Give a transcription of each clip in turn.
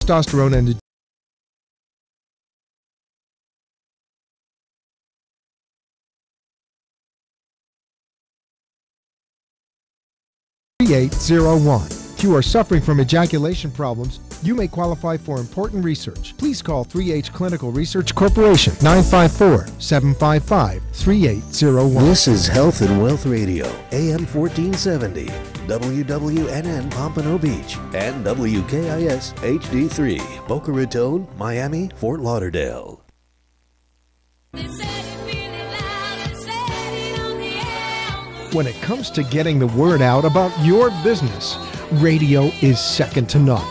testosterone and 3801. If you are suffering from ejaculation problems, you may qualify for important research. Please call 3H Clinical Research Corporation, 954-755-3801. This is Health and Wealth Radio, AM 1470, WWNN Pompano Beach, and WKIS HD3, Boca Raton, Miami, Fort Lauderdale. When it comes to getting the word out about your business, radio is second to none.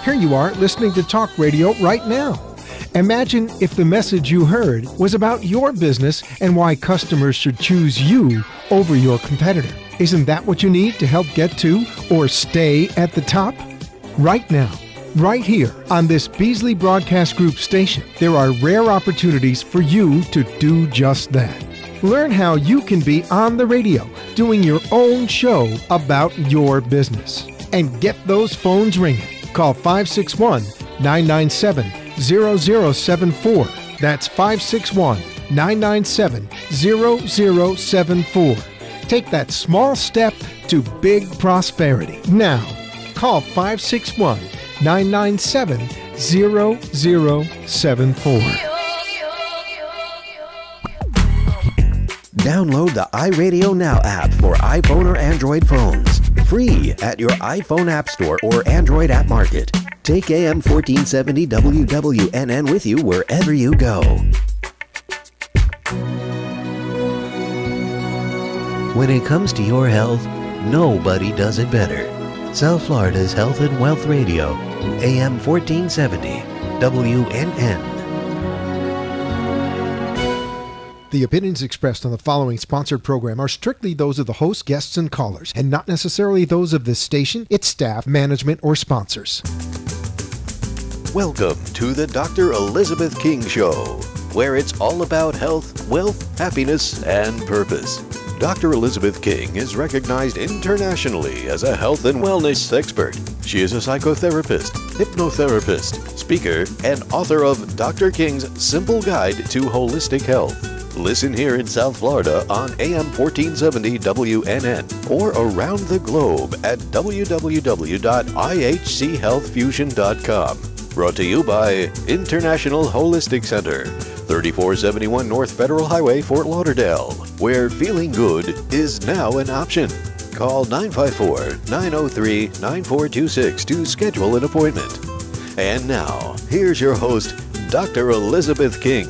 Here you are listening to talk radio right now. Imagine if the message you heard was about your business and why customers should choose you over your competitor. Isn't that what you need to help get to or stay at the top? Right now, right here on this Beasley Broadcast Group station, there are rare opportunities for you to do just that. Learn how you can be on the radio doing your own show about your business. And get those phones ringing. Call 561-997-0074. That's 561-997-0074. Take that small step to big prosperity. Now, call 561-997-0074. Download the iRadio Now app for iPhone or Android phones. Free at your iPhone App Store or Android App Market. Take AM 1470 WWNN with you wherever you go. When it comes to your health, nobody does it better. South Florida's Health and Wealth Radio, AM 1470 WNN. The opinions expressed on the following sponsored program are strictly those of the host, guests, and callers, and not necessarily those of this station, its staff, management, or sponsors. Welcome to the Dr. Elizabeth King Show, where it's all about health, wealth, happiness, and purpose. Dr. Elizabeth King is recognized internationally as a health and wellness expert. She is a psychotherapist, hypnotherapist, speaker, and author of Dr. King's Simple Guide to Holistic Health. Listen here in South Florida on AM 1470 WNN or around the globe at www.ihchealthfusion.com. Brought to you by International Holistic Center, 3471 North Federal Highway, Fort Lauderdale, where feeling good is now an option. Call 954-903-9426 to schedule an appointment. And now, here's your host, Dr. Elizabeth King.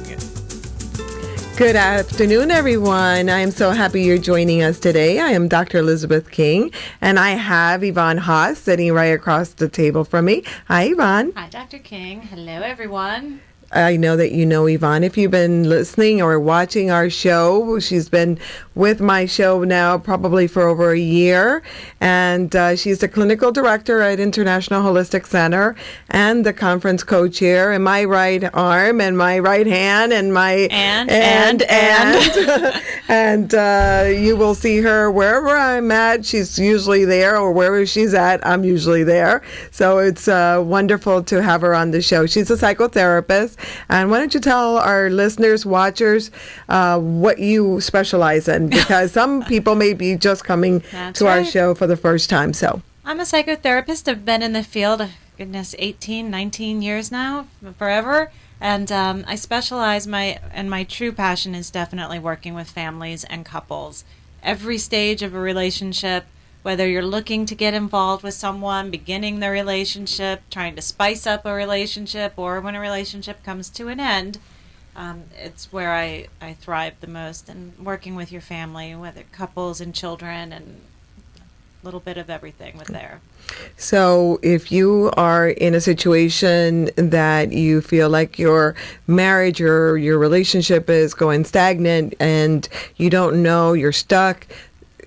Good afternoon, everyone. I am so happy you're joining us today. I am Dr. Elizabeth King, and I have Yvonne Haas sitting right across the table from me. Hi, Yvonne. Hi, Dr. King. Hello, everyone. I know that you know Yvonne. If you've been listening or watching our show, she's been with my show now probably for over a year. And she's the clinical director at International Holistic Center and the conference co-chair, and my right arm and my right hand and my... And you will see her wherever I'm at. She's usually there, or wherever she's at, I'm usually there. So it's wonderful to have her on the show. She's a psychotherapist. And why don't you tell our listeners, watchers, what you specialize in? Because some people may be just coming to our show for the first time. So I'm a psychotherapist. I've been in the field, 18, 19 years now, forever. And I specialize, my true passion is definitely working with families and couples. Every stage of a relationship, whether you're looking to get involved with someone, beginning the relationship, trying to spice up a relationship, or when a relationship comes to an end, it's where I thrive the most. And working with your family, whether couples and children, and a little bit of everything with there. So if you are in a situation that you feel like your marriage or your relationship is going stagnant and you don't know, you're stuck,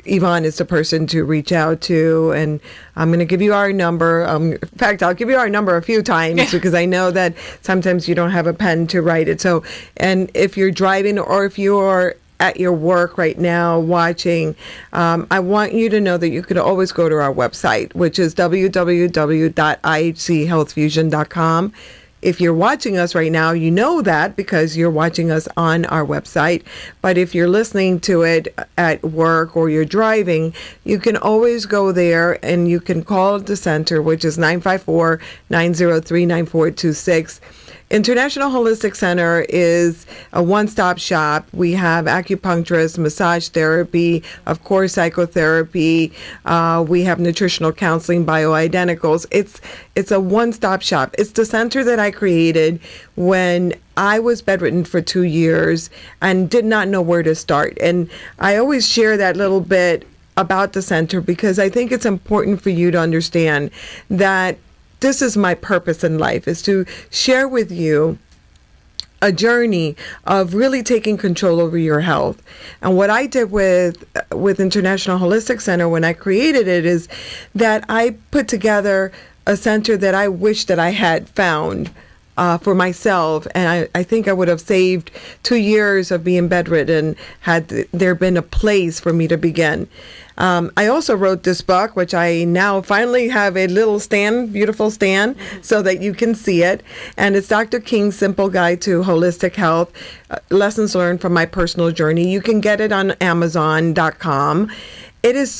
Yvonne is the person to reach out to, and I'm going to give you our number. In fact, I'll give you our number a few times because I know that sometimes you don't have a pen to write it. So, and if you're driving or if you're at your work right now watching, I want you to know that you could always go to our website, which is www.ihchealthfusion.com. If you're watching us right now, you know that because you're watching us on our website. But if you're listening to it at work or you're driving, you can always go there and you can call the center, which is 954-903-9426. International Holistic Center is a one-stop shop. We have acupuncturist, massage therapy, of course, psychotherapy. We have nutritional counseling, bioidenticals. It's a one-stop shop. It's the center that I created when I was bedridden for 2 years and did not know where to start. And I always share that little bit about the center because I think it's important for you to understand that this is my purpose in life, is to share with you a journey of really taking control over your health. And what I did with International Holistic Center when I created it is that I put together a center that I wish that I had found for myself, and I think I would have saved 2 years of being bedridden had there been a place for me to begin. I also wrote this book, which I now finally have a little stand, beautiful stand, so that you can see it. And it's Dr. King's Simple Guide to Holistic Health, Lessons Learned from My Personal Journey. You can get it on Amazon.com. It is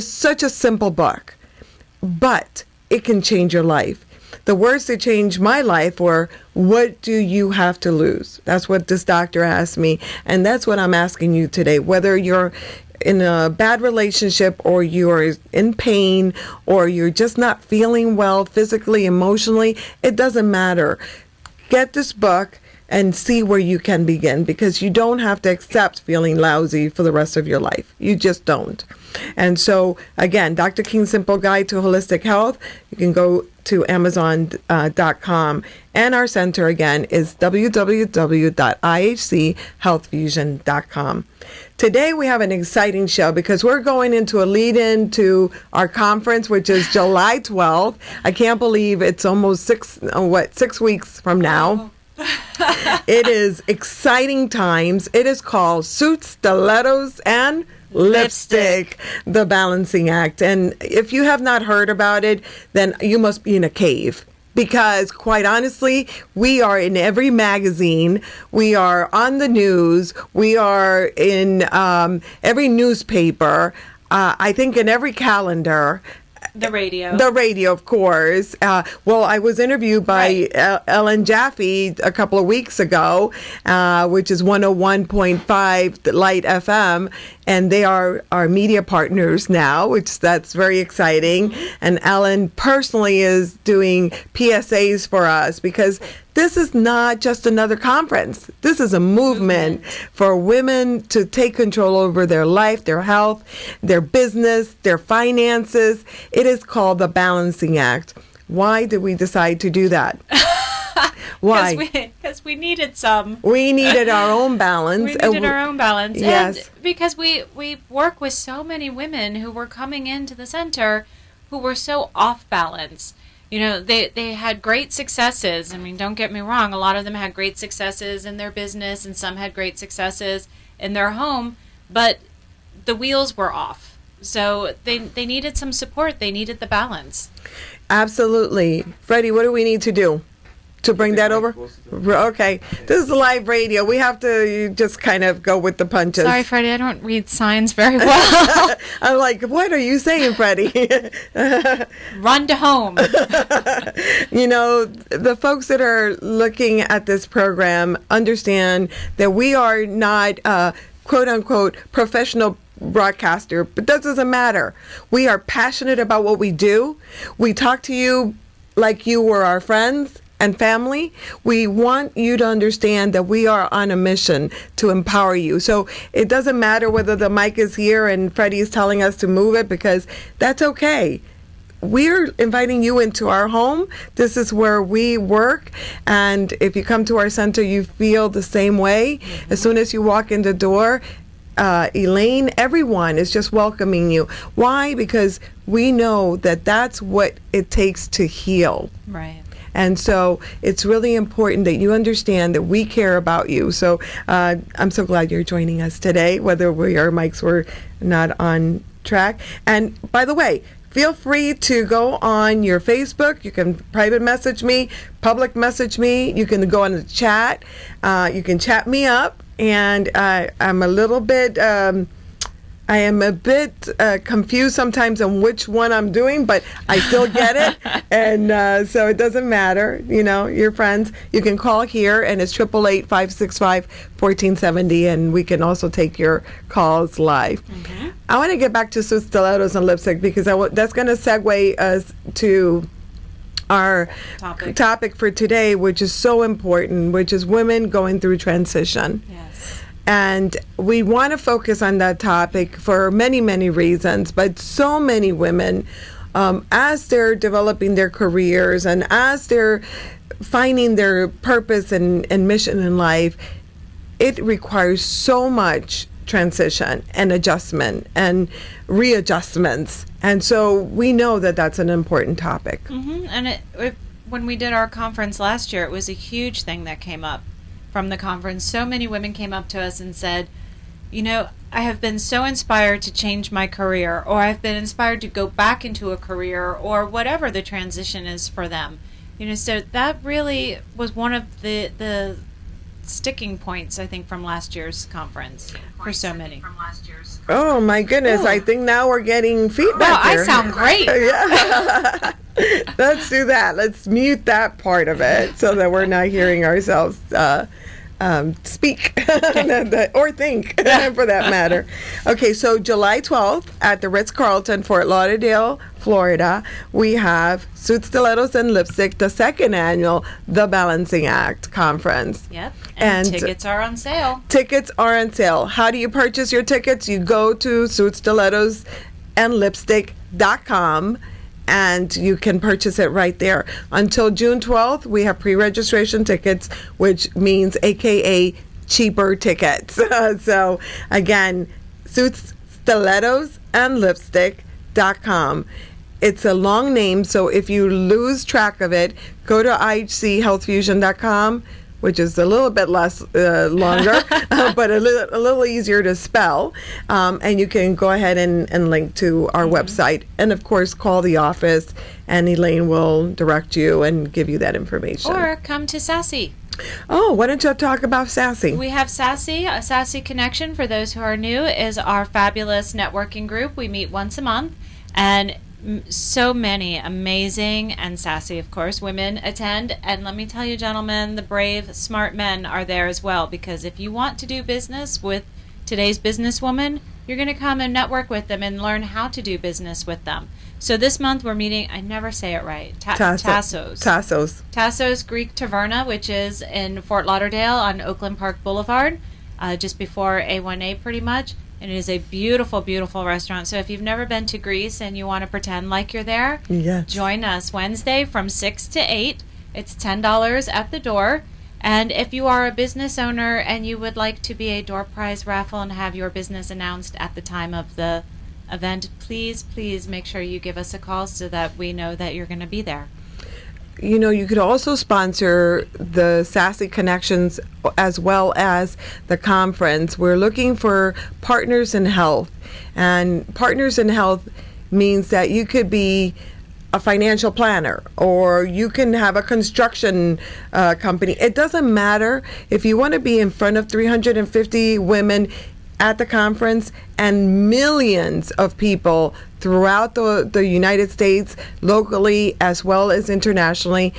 such a simple book, but it can change your life. The words that changed my life were, what do you have to lose? That's what this doctor asked me. And that's what I'm asking you today. Whether you're in a bad relationship or you're in pain or you're just not feeling well physically, emotionally, it doesn't matter. Get this book and see where you can begin, because you don't have to accept feeling lousy for the rest of your life. You just don't. And so, again, Dr. King's Simple Guide to Holistic Health, you can go to Amazon.com. And our center, again, is www.ihchealthfusion.com. Today, we have an exciting show because we're going into a lead-in to our conference, which is July 12th. I can't believe it's almost 6 weeks from now. It is exciting times. It is called Suits, Stilettos, and Lipstick, the Balancing Act. And if you have not heard about it, then you must be in a cave. Because quite honestly, we are in every magazine, we are on the news, we are in every newspaper, I think in every calendar. The radio. The radio, of course. Well, I was interviewed by Ellen Jaffe a couple of weeks ago, which is 101.5 Light FM, and they are our media partners now, that's very exciting. And Ellen personally is doing PSAs for us because this is not just another conference. This is a movement for women to take control over their life, their health, their business, their finances. It is called the Balancing Act. Why did we decide to do that? Why? Because we needed some. We needed our own balance. We needed our own balance. Yes. And because we work with so many women who were coming into the center who were so off balance. You know, they had great successes. I mean, don't get me wrong. A lot of them had great successes in their business and some had great successes in their home. But the wheels were off. So they needed some support. They needed the balance. Absolutely. Freddie, what do we need to do to bring that over? Okay. This is live radio. We have to just kind of go with the punches. Sorry, Freddie. I don't read signs very well. I'm like, what are you saying, Freddie? Run to home. You know, the folks that are looking at this program understand that we are not quote-unquote professional broadcaster, but that doesn't matter. We are passionate about what we do. We talk to you like you were our friends and family. We want you to understand that we are on a mission to empower you. So it doesn't matter whether the mic is here and Freddie is telling us to move it, because that's okay. We're inviting you into our home. This is where we work. And if you come to our center, you feel the same way. Mm-hmm. As soon as you walk in the door, Elaine, everyone is just welcoming you. Why? Because we know that that's what it takes to heal. Right. And so it's really important that you understand that we care about you. So I'm so glad you're joining us today, whether our mics were not on track. And by the way, feel free to go on your Facebook. You can private message me, public message me. You can go on the chat. You can chat me up. And I'm a little bit... I am a bit confused sometimes on which one I'm doing, but I still get it. And so it doesn't matter. You know, your friends, you can call here, and it's 888-565-1470, and we can also take your calls live. Mm-hmm. I want to get back to Suits, Stilettos, and Lipstick because that's going to segue us to our topic for today, which is so important, which is women going through transition. Yes. And we want to focus on that topic for many, many reasons. But so many women, as they're developing their careers and as they're finding their purpose and mission in life, it requires so much transition and adjustment and readjustments. And so we know that that's an important topic. Mm-hmm. And when we did our conference last year, it was a huge thing that came up. From the conference, so many women came up to us and said, you know, I have been so inspired to change my career, or I've been inspired to go back into a career, or whatever the transition is for them. You know, so that really was one of the sticking points, I think, from last year's conference for so many. Oh my goodness! Ooh. I think now we're getting feedback. Well, here. I sound great. Yeah. Let's do that. Let's mute that part of it so that we're not hearing ourselves speak or think, for that matter. Okay, so July 12th at the Ritz-Carlton, Fort Lauderdale, Florida, we have Suits, Stilettos, and Lipstick, the second annual The Balancing Act Conference. Yep, and tickets are on sale. Tickets are on sale. How do you purchase your tickets? You go to Suits, Stilettos, and Lipstick.com. And you can purchase it right there. Until June 12th, we have pre-registration tickets, which means AKA cheaper tickets. So again, Suits, Stilettos, and Lipstick.com. It's a long name, so if you lose track of it, go to IHCHealthFusion.com, which is a little bit less longer, but a little easier to spell. And you can go ahead and link to our website. And, of course, call the office, and Elaine will direct you and give you that information. Or come to Sassy. Oh, why don't you talk about Sassy? We have Sassy. A Sassy Connection, for those who are new, is our fabulous networking group. We meet once a month, and so many amazing and sassy, of course, women attend. And let me tell you, gentlemen, the brave, smart men are there as well, because if you want to do business with today's businesswoman, you're going to come and network with them and learn how to do business with them. So this month we're meeting, I never say it right, Tassos Greek Taverna, which is in Fort Lauderdale on Oakland Park Boulevard, just before A1A pretty much. And it is a beautiful, beautiful restaurant. So if you've never been to Greece and you want to pretend like you're there, yes, join us Wednesday from 6 to 8. It's $10 at the door. And if you are a business owner and you would like to be a door prize raffle and have your business announced at the time of the event, please, please make sure you give us a call so that we know that you're going to be there. You know, you could also sponsor the Sassy Connections as well as the conference. We're looking for partners in health. And partners in health means that you could be a financial planner, or you can have a construction company. It doesn't matter. If you want to be in front of 350 women at the conference and millions of people throughout the United States, locally as well as internationally,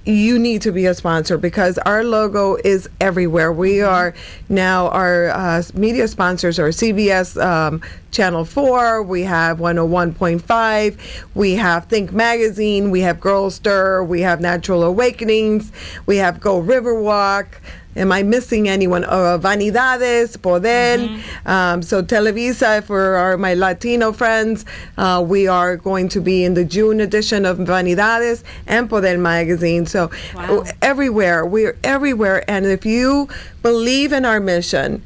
you need to be a sponsor, because our logo is everywhere. We are now, our media sponsors are CBS Channel 4, we have 101.5, we have Think Magazine, we have Girl Stir, we have Natural Awakenings, we have Go Riverwalk. Am I missing anyone? Vanidades, Poder. So Televisa, for my Latino friends, we are going to be in the June edition of Vanidades and Poder magazine. So everywhere, we're everywhere. And if you believe in our mission,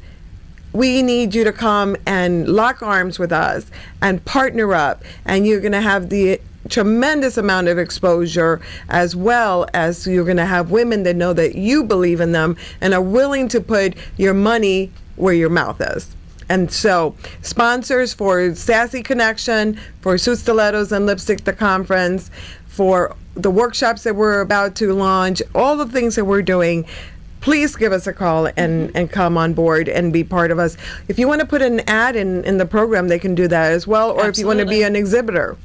we need you to come and lock arms with us and partner up. And you're going to have the tremendous amount of exposure, as well as you're going to have women that know that you believe in them and are willing to put your money where your mouth is. And so, sponsors for Sassy Connection, for Suit Stilettos and Lipstick, the conference, for the workshops that we're about to launch, all the things that we're doing, please give us a call and come on board and be part of us. If you want to put an ad in the program, they can do that as well, or if you want to be an exhibitor.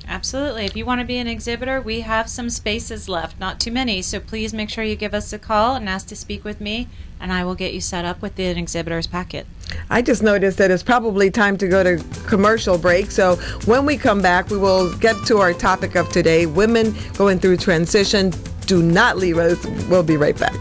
Absolutely. If you want to be an exhibitor, we have some spaces left, not too many. So please make sure you give us a call and ask to speak with me, and I will get you set up with an exhibitor's packet. I just noticed that it's probably time to go to commercial break. So when we come back, we will get to our topic of today, women going through transition. Do not leave us. We'll be right back.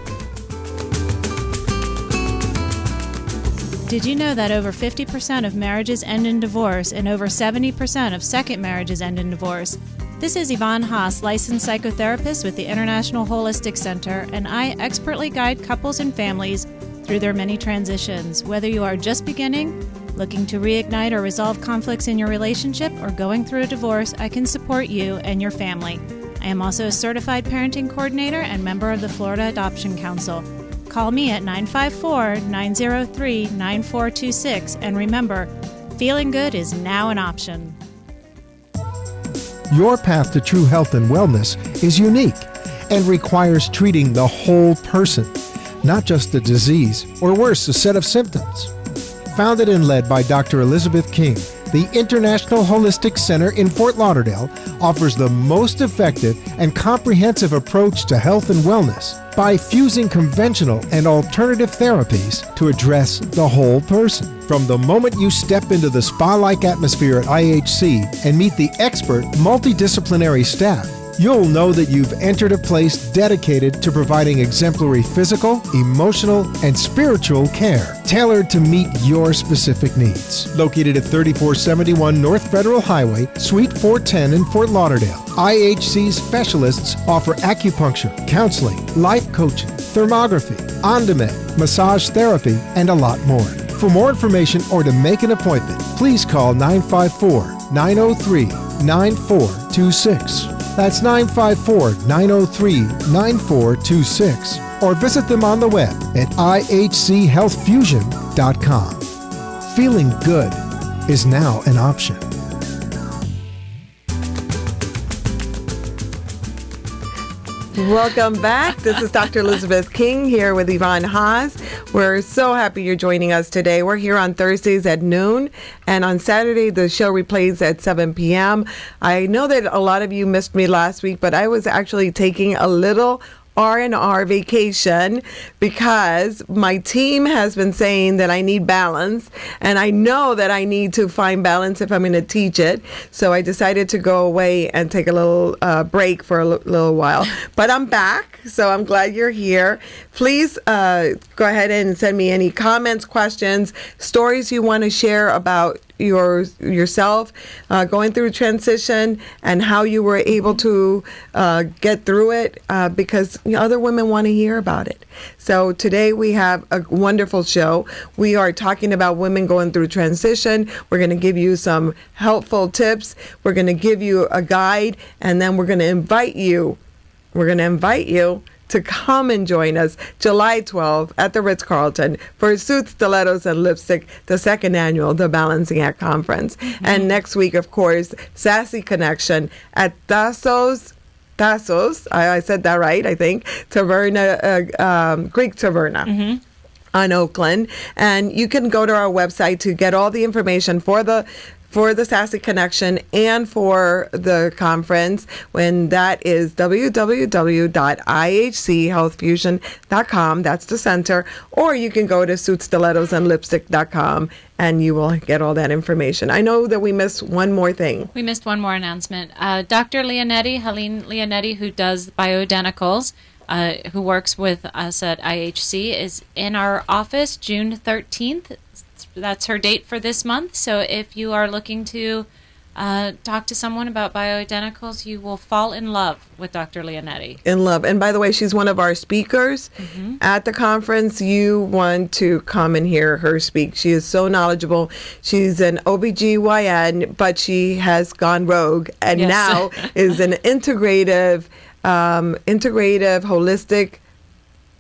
Did you know that over 50% of marriages end in divorce and over 70% of second marriages end in divorce? This is Yvonne Haas, licensed psychotherapist with the International Holistic Center, and I expertly guide couples and families through their many transitions. Whether you are just beginning, looking to reignite or resolve conflicts in your relationship, or going through a divorce, I can support you and your family. I am also a certified parenting coordinator and member of the Florida Adoption Council. Call me at 954-903-9426, and remember, feeling good is now an option. Your path to true health and wellness is unique and requires treating the whole person, not just the disease, or worse, a set of symptoms. Founded and led by Dr. Elizabeth King, the International Holistic Center in Fort Lauderdale offers the most effective and comprehensive approach to health and wellness by fusing conventional and alternative therapies to address the whole person. From the moment you step into the spa-like atmosphere at IHC and meet the expert multidisciplinary staff, you'll know that you've entered a place dedicated to providing exemplary physical, emotional, and spiritual care, tailored to meet your specific needs. Located at 3471 North Federal Highway, Suite 410 in Fort Lauderdale, IHC specialists offer acupuncture, counseling, life coaching, thermography, on-demand, massage therapy, and a lot more. For more information or to make an appointment, please call 954-903-9426. That's 954-903-9426. Or visit them on the web at ihchealthfusion.com. Feeling good is now an option. Welcome back. This is Dr. Elizabeth King here with Yvonne Haas. We're so happy you're joining us today. We're here on Thursdays at noon, and on Saturday the show replays at 7 p.m. I know that a lot of you missed me last week, but I was actually taking a little R&R vacation because my team has been saying that I need balance, and I know that I need to find balance if I'm going to teach it. So I decided to go away and take a little break for a little while. But I'm back, so I'm glad you're here. Please go ahead and send me any comments, questions, stories you want to share about yourself going through transition and how you were able to get through it, because other women want to hear about it. So today we have a wonderful show. We are talking about women going through transition. We're going to give you some helpful tips. We're going to give you a guide, and then we're going to invite you to come and join us July 12th at the Ritz-Carlton for Suit, Stilettos, and Lipstick, the second annual The Balancing Act Conference. Mm-hmm. And next week, of course, Sassy Connection at Tassos, I said that right, I think, Taverna, Greek Taverna. Mm-hmm. On Oakland. And you can go to our website to get all the information for the Sassy Connection and for the conference, when that is www.ihchealthfusion.com. That's the center. Or you can go to suitstilettosandlipstick.com and you will get all that information. I know that we missed one more thing. We missed one more announcement. Dr. Leonetti, Helene Leonetti, who does bioidenticals, who works with us at IHC, is in our office June 13th. That's her date for this month. So if you are looking to talk to someone about bioidenticals, you will fall in love with Dr. Leonetti. In love. And by the way, she's one of our speakers at the conference. You want to come and hear her speak. She is so knowledgeable. She's an OBGYN, but she has gone rogue and now is an integrative, holistic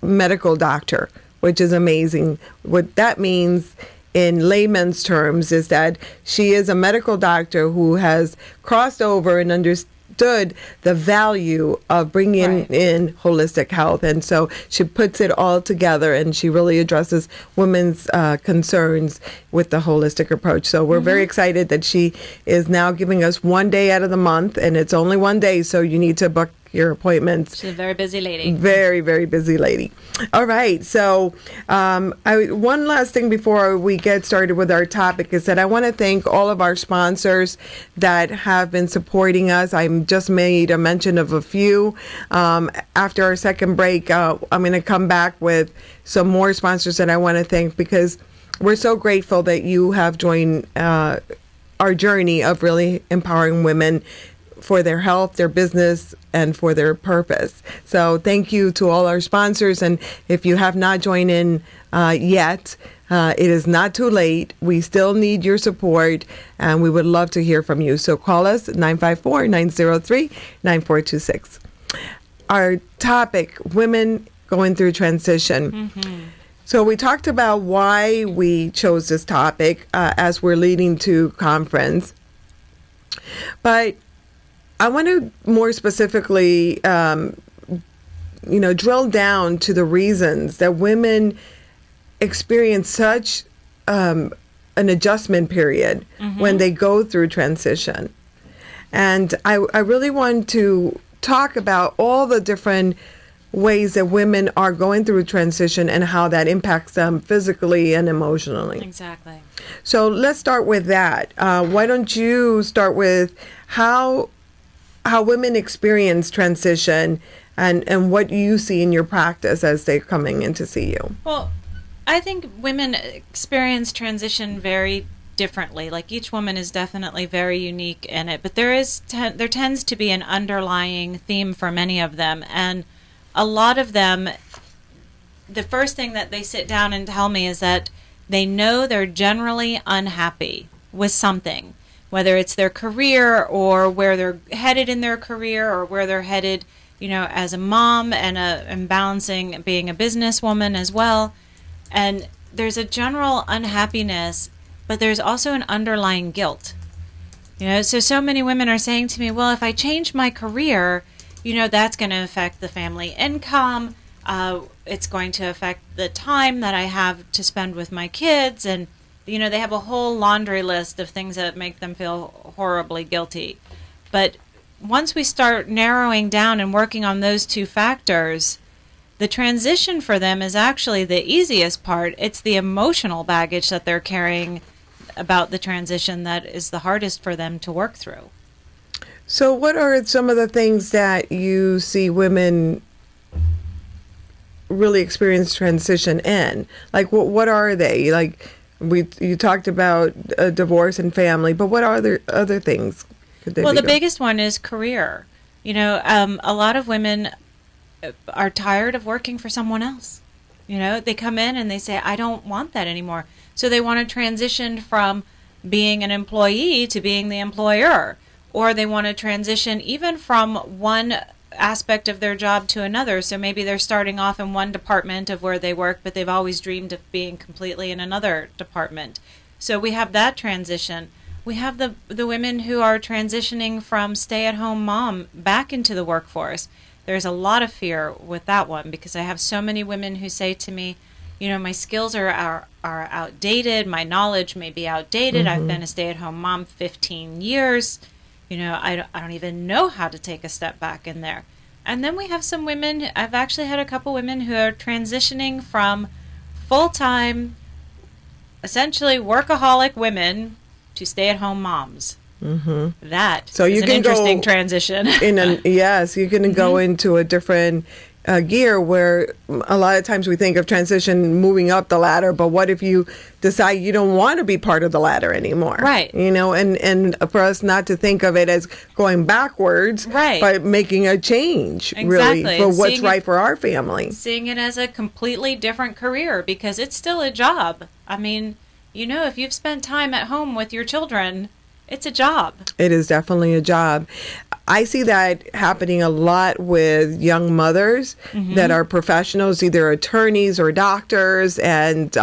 medical doctor, which is amazing. What that means in layman's terms is that she is a medical doctor who has crossed over and understood the value of bringing in holistic health. And so she puts it all together, and she really addresses women's concerns with the holistic approach. So we're very excited that she is now giving us one day out of the month, and it's only one day, so you need to book your appointments. She's a very busy lady. Very, very busy lady. All right. So one last thing before we get started with our topic is that I want to thank all of our sponsors that have been supporting us. I just made a mention of a few. After our second break, I'm going to come back with some more sponsors that I want to thank, because we're so grateful that you have joined our journey of really empowering women for their health, their business, and for their purpose. So thank you to all our sponsors. And if you have not joined in yet, it is not too late. We still need your support, and we would love to hear from you. So call us 954-903-9426. Our topic, women going through transition. So we talked about why we chose this topic as we're leading to conference. But I want to more specifically, drill down to the reasons that women experience such an adjustment period when they go through transition. And I really want to talk about all the different ways that women are going through transition and how that impacts them physically and emotionally. Exactly. So let's start with that. Why don't you start with how women experience transition and what you see in your practice as they're coming in to see you? Well, I think women experience transition very differently. Like, each woman is definitely very unique in it, but there tends to be an underlying theme for many of them. And a lot of them, the first thing that they sit down and tell me is that they know they're generally unhappy with something, whether it's their career or where they're headed in their career or where they're headed, as a mom and balancing being a businesswoman as well. And there's a general unhappiness, but there's also an underlying guilt. So many women are saying to me, well, if I change my career, that's going to affect the family income. It's going to affect the time that I have to spend with my kids. And they have a whole laundry list of things that make them feel horribly guilty. But once we start narrowing down and working on those two factors, the transition for them is actually the easiest part. It's the emotional baggage that they're carrying about the transition that is the hardest for them to work through. So what are some of the things that you see women really experience transition in? Like, what are they? Like, you talked about divorce and family, but what are other things could they be? The biggest one is career. A lot of women are tired of working for someone else. They come in and they say, I don't want that anymore. So they want to transition from being an employee to being the employer. Or they want to transition even from one aspect of their job to another. So maybe they're starting off in one department of where they work, but they've always dreamed of being completely in another department. So we have that transition. We have the women who are transitioning from stay-at-home mom back into the workforce. There's a lot of fear with that one, because I have so many women who say to me, my skills are outdated, my knowledge may be outdated. I've been a stay-at-home mom 15 years. I don't even know how to take a step back in there. And then we have some women, I've actually had a couple women who are transitioning from full-time, essentially workaholic women to stay-at-home moms. That is an interesting transition. Yes, you can go into a different, gear, where a lot of times we think of transition moving up the ladder, but what if you decide you don't want to be part of the ladder anymore? Right. You know, and for us not to think of it as going backwards, right, but making a change, exactly, really, for what's right for our family. Seeing it as a completely different career, because it's still a job. I mean, you know, if you've spent time at home with your children, it's a job. It is definitely a job. I see that happening a lot with young mothers that are professionals, either attorneys or doctors, and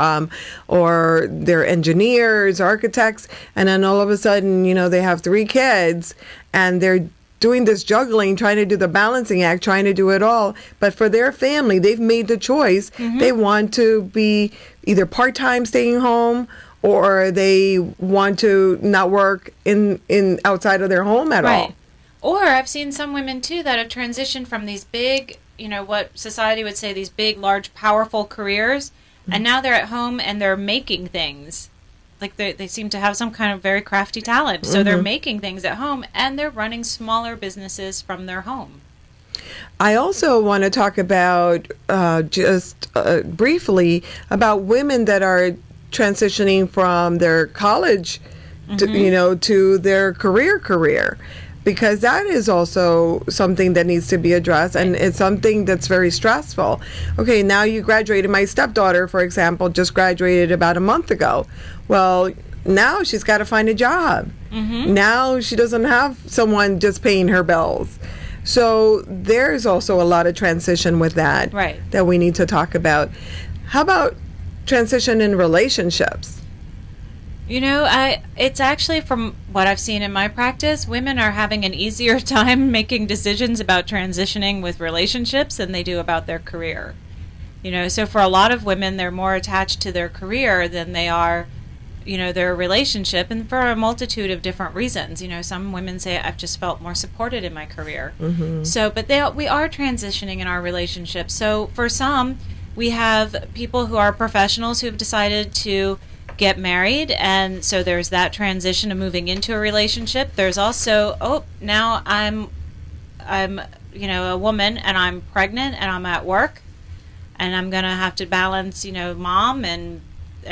or they're engineers, architects, and then all of a sudden, you know, they have 3 kids and they're doing this juggling, trying to do the balancing act, trying to do it all. But for their family, they've made the choice. They want to be either part-time staying home, or they want to not work in outside of their home at all. Or I've seen some women, too, that have transitioned from these big, you know, what society would say, these big, large, powerful careers, and now they're at home and they're making things. Like, they seem to have some kind of very crafty talent. So they're making things at home, and they're running smaller businesses from their home. I also want to talk about, just briefly, about women that are transitioning from their college, to, you know, to their career. Because that is also something that needs to be addressed, and it's something that's very stressful. Okay, now you graduated. My stepdaughter, for example, just graduated about a month ago. Well, now she's got to find a job. Now she doesn't have someone just paying her bills. So there's also a lot of transition with that, that we need to talk about. How about transition in relationships? You know, it's actually, from what I've seen in my practice, women are having an easier time making decisions about transitioning with relationships than they do about their career. You know, so for a lot of women, they're more attached to their career than they are, you know, their relationship, and for a multitude of different reasons. You know, some women say, I've just felt more supported in my career. So, but we are transitioning in our relationships. So for some, we have people who are professionals who have decided to get married, and so there's that transition of moving into a relationship. There's also, now I'm you know, a woman, and I'm pregnant, and I'm at work, and I'm gonna have to balance, you know, mom and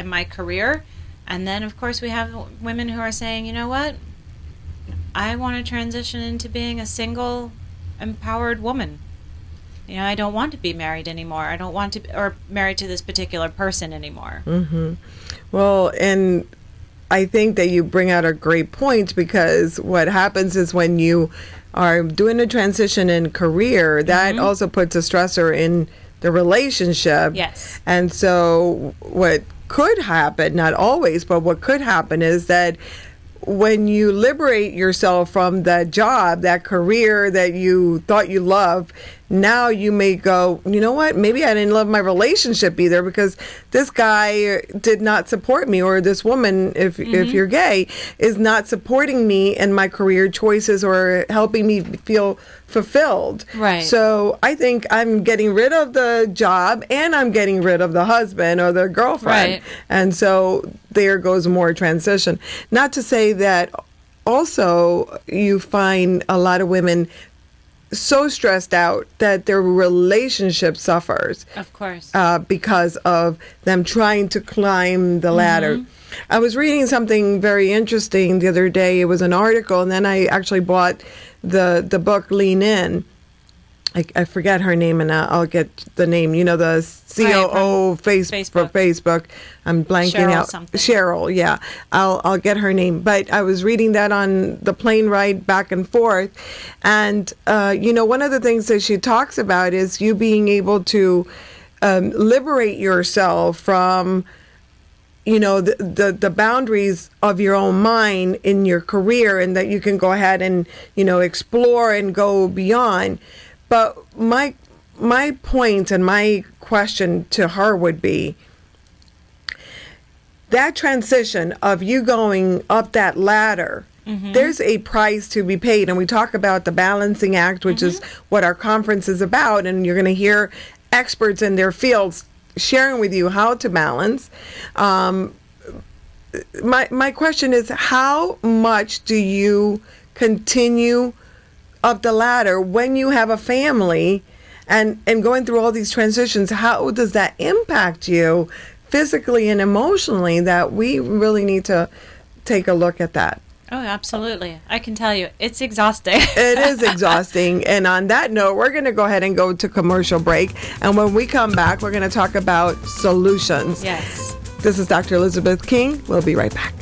my career. And then of course we have women who are saying, you know what, I want to transition into being a single, empowered woman. You know, I don't want to be married anymore. I don't want to, or married to this particular person anymore. Well, and I think that you bring out a great point, because what happens is when you are doing a transition in career, that also puts a stressor in the relationship. Yes. And so what could happen, not always, but what could happen is that when you liberate yourself from that job, that career that you thought you loved, now you may go, you know what, maybe I didn't love my relationship either, because this guy did not support me, or this woman, if you're gay, is not supporting me in my career choices or helping me feel fulfilled. Right. So I think I'm getting rid of the job, and I'm getting rid of the husband or the girlfriend. Right. And so there goes more transition. Not to say that also you find a lot of women so stressed out that their relationship suffers. Of course. Because of them trying to climb the ladder. I was reading something very interesting the other day. It was an article, and then I actually bought the book Lean In. I forget her name, and I'll get the name. You know, the COO Facebook. I'm blanking Cheryl out. Something. Cheryl, yeah. I'll get her name. But I was reading that on the plane ride back and forth, and you know, one of the things that she talks about is you being able to liberate yourself from, you know, the boundaries of your own mind in your career, and that you can go ahead and, you know, explore and go beyond. But my point and my question to her would be, that transition of you going up that ladder, there's a price to be paid. And we talk about the balancing act, which is what our conference is about. And you're going to hear experts in their fields sharing with you how to balance. My question is, how much do you continue up the ladder when you have a family and going through all these transitions, how does that impact you physically and emotionally, that we really need to take a look at that? Oh, absolutely. I can tell you, it's exhausting. It is exhausting. And on that note, we're going to go ahead and go to commercial break. And when we come back, we're going to talk about solutions. Yes. This is Dr. Elizabeth King. We'll be right back.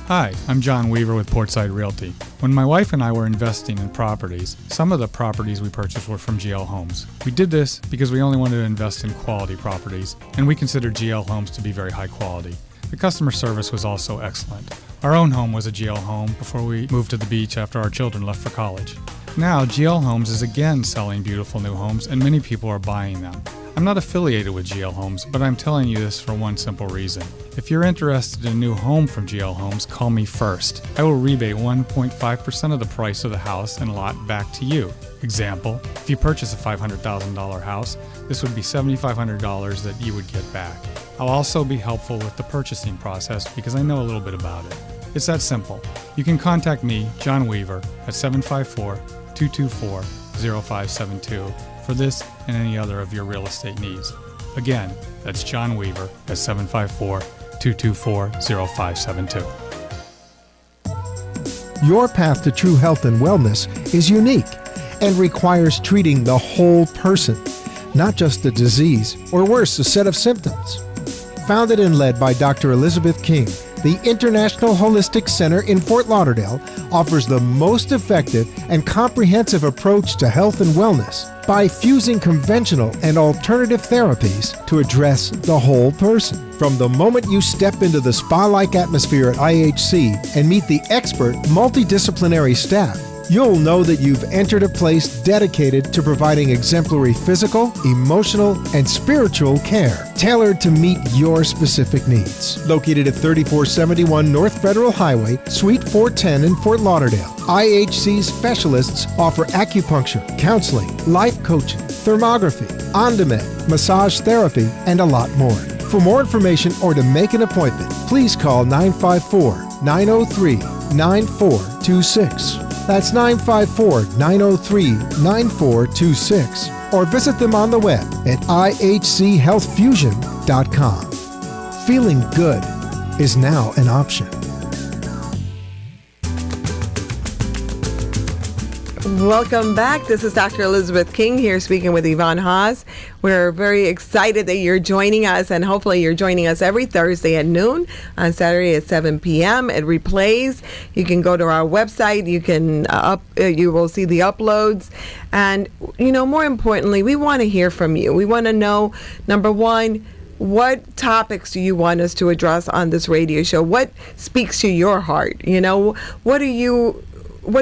Hi, I'm John Weaver with Portside Realty. When my wife and I were investing in properties, some of the properties we purchased were from GL Homes. We did this because we only wanted to invest in quality properties, and we considered GL Homes to be very high quality. The customer service was also excellent. Our own home was a GL home before we moved to the beach after our children left for college. Now, GL Homes is again selling beautiful new homes, and many people are buying them. I'm not affiliated with GL Homes, but I'm telling you this for one simple reason. If you're interested in a new home from GL Homes, call me first. I will rebate 1.5% of the price of the house and lot back to you. Example, if you purchase a $500,000 house, this would be $7,500 that you would get back. I'll also be helpful with the purchasing process because I know a little bit about it. It's that simple. You can contact me, John Weaver, at 754-224-0572 for this and any other of your real estate needs. Again, that's John Weaver at 754-224-0572. Your path to true health and wellness is unique and requires treating the whole person, not just a disease, or worse, a set of symptoms. Founded and led by Dr. Elizabeth King, the International Holistic Center in Fort Lauderdale offers the most effective and comprehensive approach to health and wellness by fusing conventional and alternative therapies to address the whole person. From the moment you step into the spa-like atmosphere at IHC and meet the expert multidisciplinary staff, you'll know that you've entered a place dedicated to providing exemplary physical, emotional, and spiritual care, tailored to meet your specific needs. Located at 3471 North Federal Highway, Suite 410 in Fort Lauderdale, IHC specialists offer acupuncture, counseling, life coaching, thermography, on-demand, massage therapy, and a lot more. For more information or to make an appointment, please call 954-903-9426. That's 954-903-9426. Or visit them on the web at ihchealthfusion.com. Feeling good is now an option. Welcome back. This is Dr. Elizabeth King here speaking with Yvonne Haas. We're very excited that you're joining us, and hopefully you're joining us every Thursday at noon, on Saturday at 7 p.m. It replays. You can go to our website. You can you will see the uploads. And, more importantly, we want to hear from you. We want to know, number one, what topics do you want us to address on this radio show? What speaks to your heart? What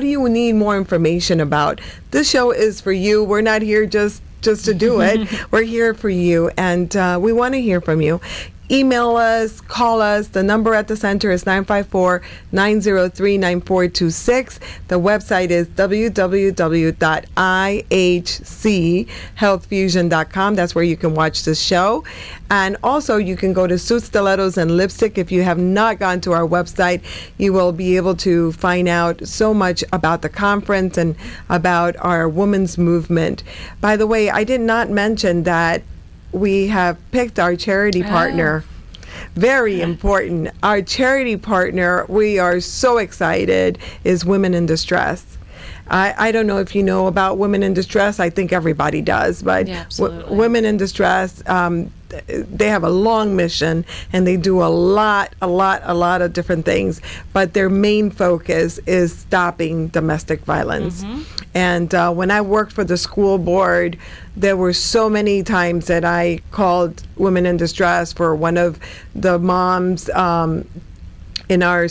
do you need more information about? This show is for you. We're not here just to do it. We're here for you, and we want to hear from you. Email us, call us. The number at the center is 954-903-9426. The website is www.ihchealthfusion.com. That's where you can watch the show. And also, you can go to Suits, Stilettos, and Lipstick. If you have not gone to our website, you will be able to find out so much about the conference and about our women's movement. By the way, I did not mention that we have picked our charity partner. Very important. Our charity partner, we are so excited, is Women in Distress. I don't know if you know about Women in Distress. I think everybody does. But yeah, Women in Distress, they have a long mission, and they do a lot of different things. But their main focus is stopping domestic violence. Mm-hmm. And when I worked for the school board, there were so many times that I called Women in Distress for one of the moms in our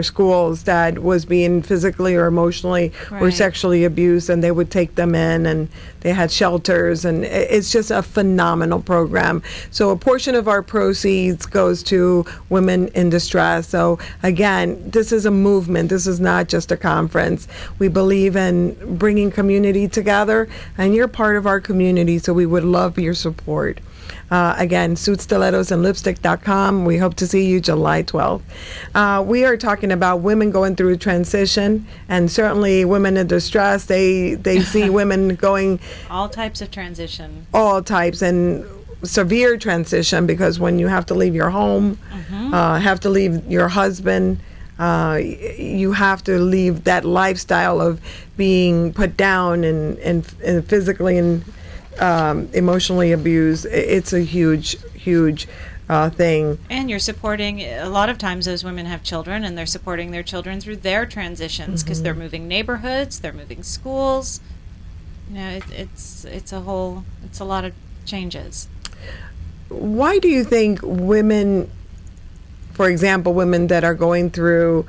schools that was being physically or emotionally or sexually abused, and they would take them in, and they had shelters, and it's just a phenomenal program. So a portion of our proceeds goes to Women in Distress. So again, this is a movement. This is not just a conference. We believe in bringing community together, and you're part of our community, so we would love your support. Again, suitstilettosandlipstick.com. We hope to see you July 12th. We are talking about women going through transition, and certainly women in distress. They see women going all types of transition. All types, and severe transition, because when you have to leave your home, have to leave your husband, you have to leave that lifestyle of being put down and physically and emotionally abused. It's a huge thing. And you're supporting, a lot of times those women have children, and they're supporting their children through their transitions, because they're moving neighborhoods, they're moving schools. It's a lot of changes. Why do you think women, for example, women that are going through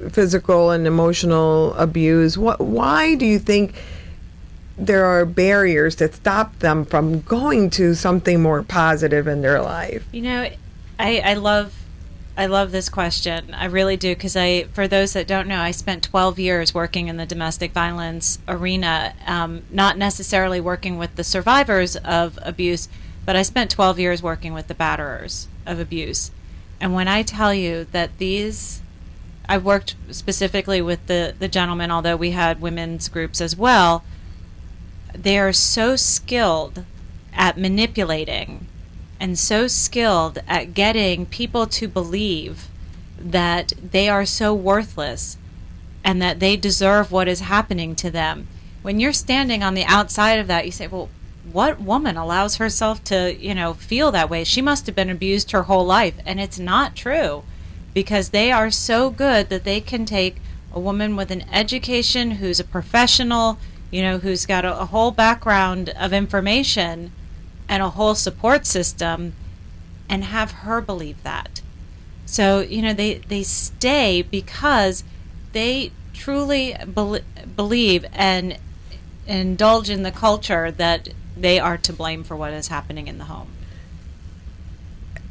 physical and emotional abuse, why do you think there are barriers that stop them from going to something more positive in their life? I love this question. I really do, because for those that don't know, I spent 12 years working in the domestic violence arena, not necessarily working with the survivors of abuse, but I spent 12 years working with the batterers of abuse. And when I tell you that I worked specifically with the gentlemen, although we had women's groups as well, they are so skilled at manipulating and so skilled at getting people to believe that they are so worthless and that they deserve what is happening to them. When you're standing on the outside of that, you say, well, what woman allows herself to, feel that way? She must have been abused her whole life. And it's not true, because they are so good that they can take a woman with an education, who's a professional, who's got a whole background of information and a whole support system, and have her believe that. So, they stay because they truly believe and indulge in the culture that they are to blame for what is happening in the home.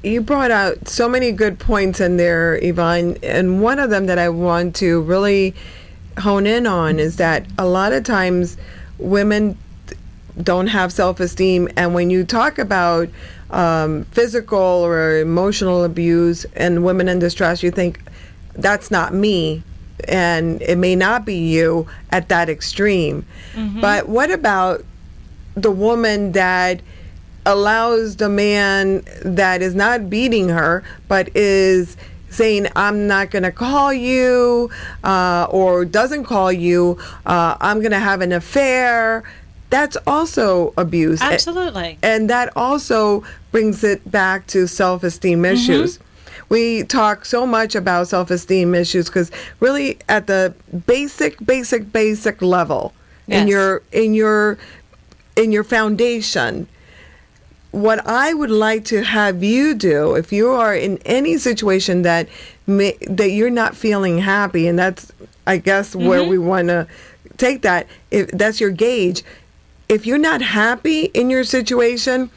You brought out so many good points in there, Yvonne, and one of them that I want to really hone in on is that a lot of times women don't have self-esteem, and when you talk about physical or emotional abuse and women in distress, you think, that's not me, and it may not be you at that extreme. But what about the woman that allows the man that is not beating her but is saying, I'm not going to call you, or doesn't call you, I'm going to have an affair? That's also abuse. Absolutely. And that also brings it back to self-esteem issues. We talk so much about self-esteem issues because really at the basic level, yes, in your foundation, what I would like to have you do, if you are in any situation that you're not feeling happy, and that's, I guess, where we want to take that, if that's your gauge, if you're not happy in your situation,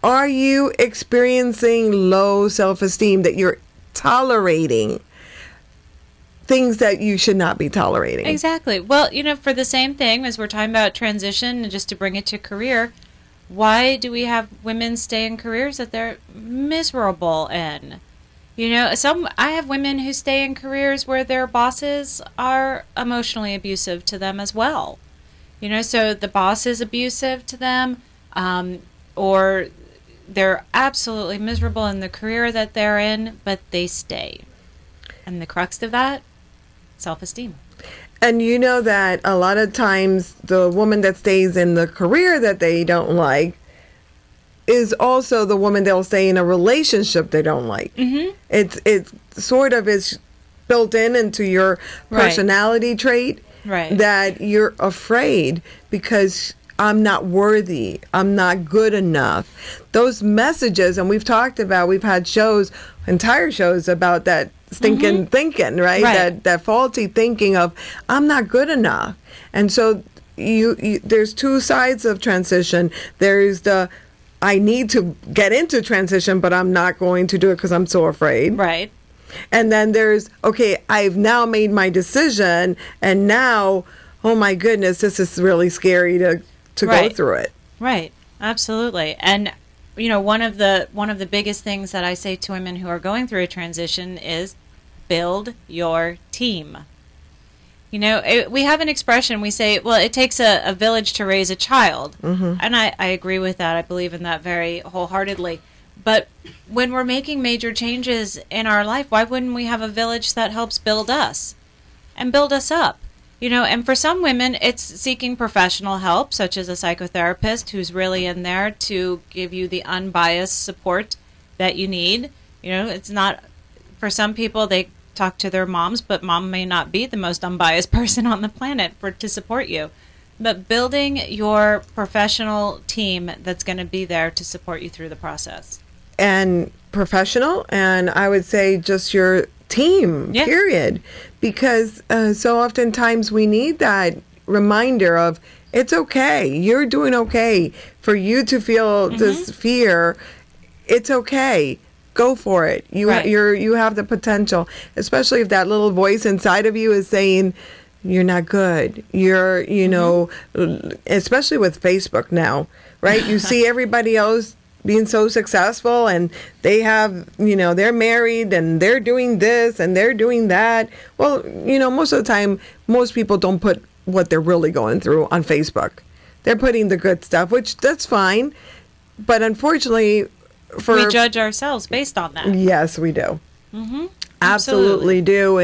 are you experiencing low self-esteem, that you're tolerating things that you should not be tolerating? Exactly. Well, for the same thing as we're talking about transition, and just to bring it to career, why do we have women stay in careers that they're miserable in? I have women who stay in careers where their bosses are emotionally abusive to them as well. So the boss is abusive to them, or they're absolutely miserable in the career that they're in, but they stay. And the crux of that, self-esteem. And you know that a lot of times the woman that stays in the career that they don't like is also the woman that'll stay in a relationship they don't like. It's sort of is built into your personality trait, that you're afraid because I'm not worthy, I'm not good enough. Those messages, and we've had shows, entire shows about that stinking thinking, right? That faulty thinking of, I'm not good enough. And so you there's two sides of transition. There's the, I need to get into transition, but I'm not going to do it because I'm so afraid. Right. And then there's, okay, I've now made my decision, and now, oh my goodness, this is really scary to go through it. Right. Absolutely. And one of the biggest things that I say to women who are going through a transition is build your team. We have an expression, we say, well, it takes a village to raise a child. And I agree with that. I believe in that very wholeheartedly. But when we're making major changes in our life, why wouldn't we have a village that helps build us and build us up? And for some women, it's seeking professional help, such as a psychotherapist who's really in there to give you the unbiased support that you need. It's not, for some people, they talk to their moms, but mom may not be the most unbiased person on the planet to support you. But building your professional team that's going to be there to support you through the process. And professional, and I would say just your team, period. Because so oftentimes we need that reminder of, it's okay, you're doing okay. For you to feel this fear, it's okay. Go for it. You have the potential, especially if that little voice inside of you is saying, you're not good. You're, especially with Facebook now, right? You see everybody else being so successful, and they have, they're married and they're doing this and they're doing that. Well, most of the time, most people don't put what they're really going through on Facebook. They're putting the good stuff, which that's fine. But unfortunately, we judge ourselves based on that. Yes, we do. Absolutely do.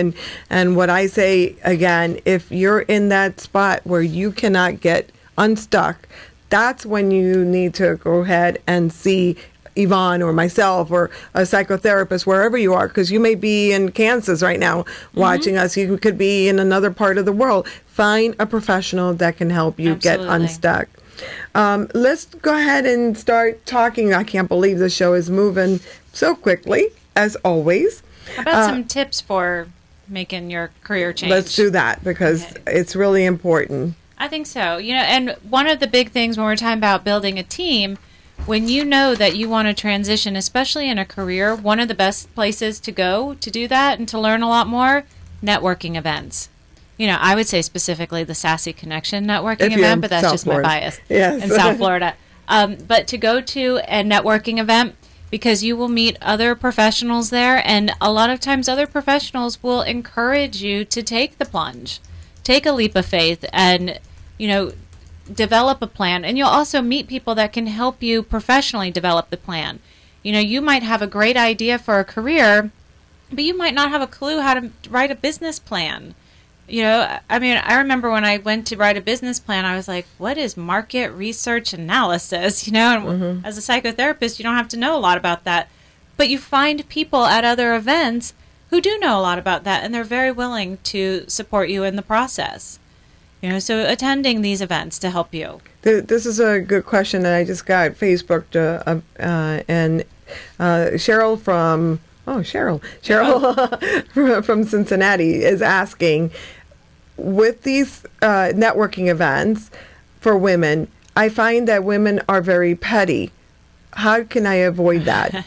And what I say again, if you're in that spot where you cannot get unstuck, that's when you need to go ahead and see Yvonne or myself or a psychotherapist, wherever you are, because you may be in Kansas right now watching us. You could be in another part of the world. Find a professional that can help you get unstuck. Let's go ahead and start talking. I can't believe the show is moving so quickly, as always. How about some tips for making your career change? Let's do that, because it's really important. I think so. And one of the big things when we're talking about building a team, when you know that you want to transition, especially in a career, one of the best places to go to do that and to learn a lot more, networking events. I would say specifically the Sassy Connection networking event, but that's just my bias. Yes. In South Florida. But to go to a networking event, because you will meet other professionals there, and a lot of times other professionals will encourage you to take the plunge. Take a leap of faith and, develop a plan. And you'll also meet people that can help you professionally develop the plan. You might have a great idea for a career, but you might not have a clue how to write a business plan. I remember when I went to write a business plan, I was like, what is market research analysis? And as a psychotherapist, you don't have to know a lot about that. But you find people at other events who do know a lot about that, and they're very willing to support you in the process. So attending these events to help you. This is a good question that I just got Facebooked, and Cheryl from Cincinnati is asking, with these networking events for women, I find that women are very petty. How can I avoid that?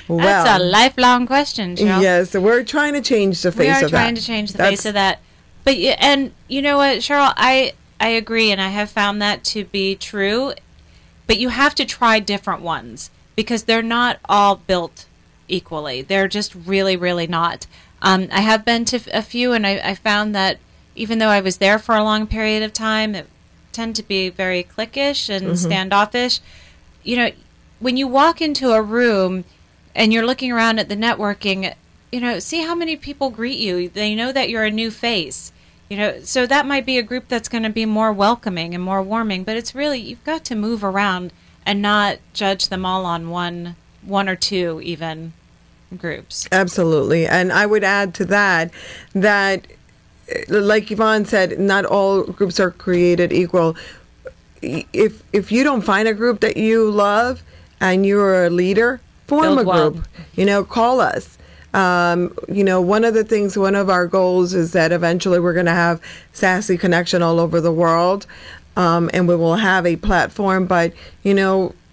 Well, that's a lifelong question, Cheryl. Yes, we're trying to change the face of that. We are trying to change the face of that. But and you know what, Cheryl, I agree, and I have found that to be true. But you have to try different ones, because they're not all built equally. They're just really, really not. I have been to a few, and I found that even though I was there for a long period of time, it tend to be very cliquish and standoffish. When you walk into a room and you're looking around at the networking, see how many people greet you. They know that you're a new face. So that might be a group that's going to be more welcoming and more warming, but it's really, you've got to move around and not judge them all on one or two even groups. Absolutely. And I would add to that, like Yvonne said, not all groups are created equal. If you don't find a group that you love and you're a leader, form a group. Call us. One of our goals is that eventually we're going to have Sassy Connection all over the world, and we will have a platform, but,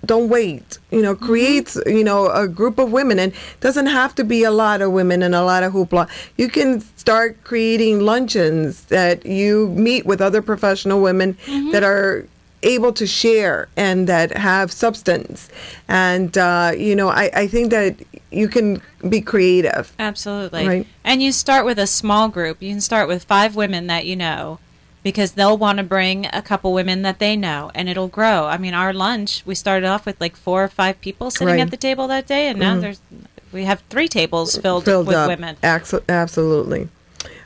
don't wait, create, a group of women, and it doesn't have to be a lot of women and a lot of hoopla. You can start creating luncheons that you meet with other professional women that are able to share and that have substance. And, I think that you can be creative. Absolutely. Right. And you start with a small group. You can start with 5 women that you know, because they'll want to bring a couple women that they know, and it'll grow. I mean, our lunch, we started off with like 4 or 5 people sitting at the table that day, and now we have 3 tables filled with up. women. Absolutely.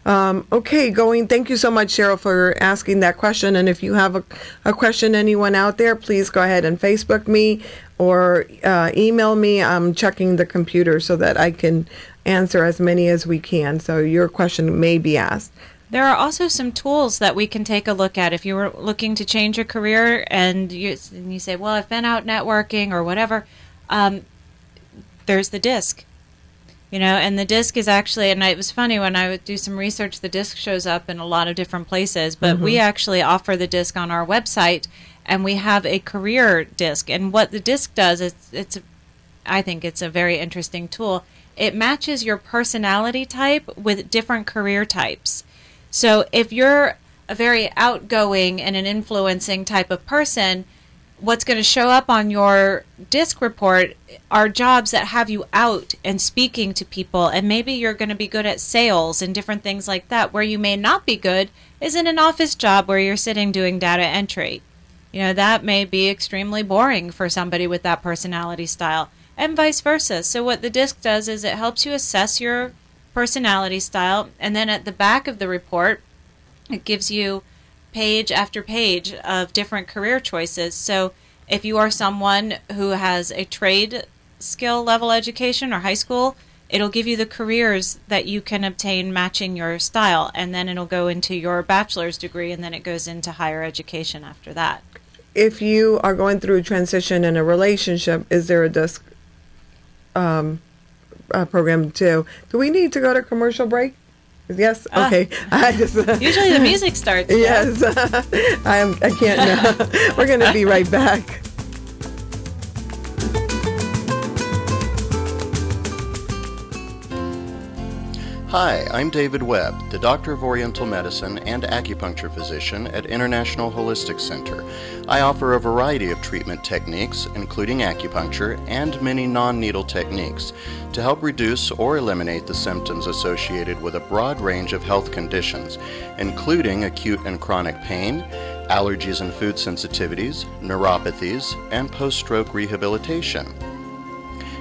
Thank you so much, Cheryl, for asking that question. And if you have a question, anyone out there, please go ahead and Facebook me or email me. I'm checking the computer so that I can answer as many as we can. So your question may be asked. There are also some tools that we can take a look at if you were looking to change your career and you say, well, I've been out networking or whatever. There's the DISC. And the DISC is actually, and it was funny when I would do some research, the DISC shows up in a lot of different places, but we actually offer the DISC on our website, and we have a career DISC. And what the DISC does is, I think it's a very interesting tool. It matches your personality type with different career types. So if you're a very outgoing and an influencing type of person, what's going to show up on your DISC report are jobs that have you out and speaking to people, and maybe you're going to be good at sales and different things like that. Where you may not be good is in an office job where you're sitting doing data entry. That may be extremely boring for somebody with that personality style, and vice versa. So what the DISC does is it helps you assess your personality style, and then at the back of the report, it gives you page after page of different career choices. So if you are someone who has a trade skill level education or high school, it'll give you the careers that you can obtain matching your style, and then it'll go into your bachelor's degree, and then it goes into higher education after that. If you are going through a transition in a relationship, is there a DISC program too? Do we need to go to commercial break? Yes. Okay. Usually the music starts. Yes. I can't now. We're going to be right back. Hi, I'm David Webb, the Doctor of Oriental Medicine and Acupuncture Physician at International Holistic Center. I offer a variety of treatment techniques, including acupuncture and many non-needle techniques, to help reduce or eliminate the symptoms associated with a broad range of health conditions, including acute and chronic pain, allergies and food sensitivities, neuropathies, and post-stroke rehabilitation.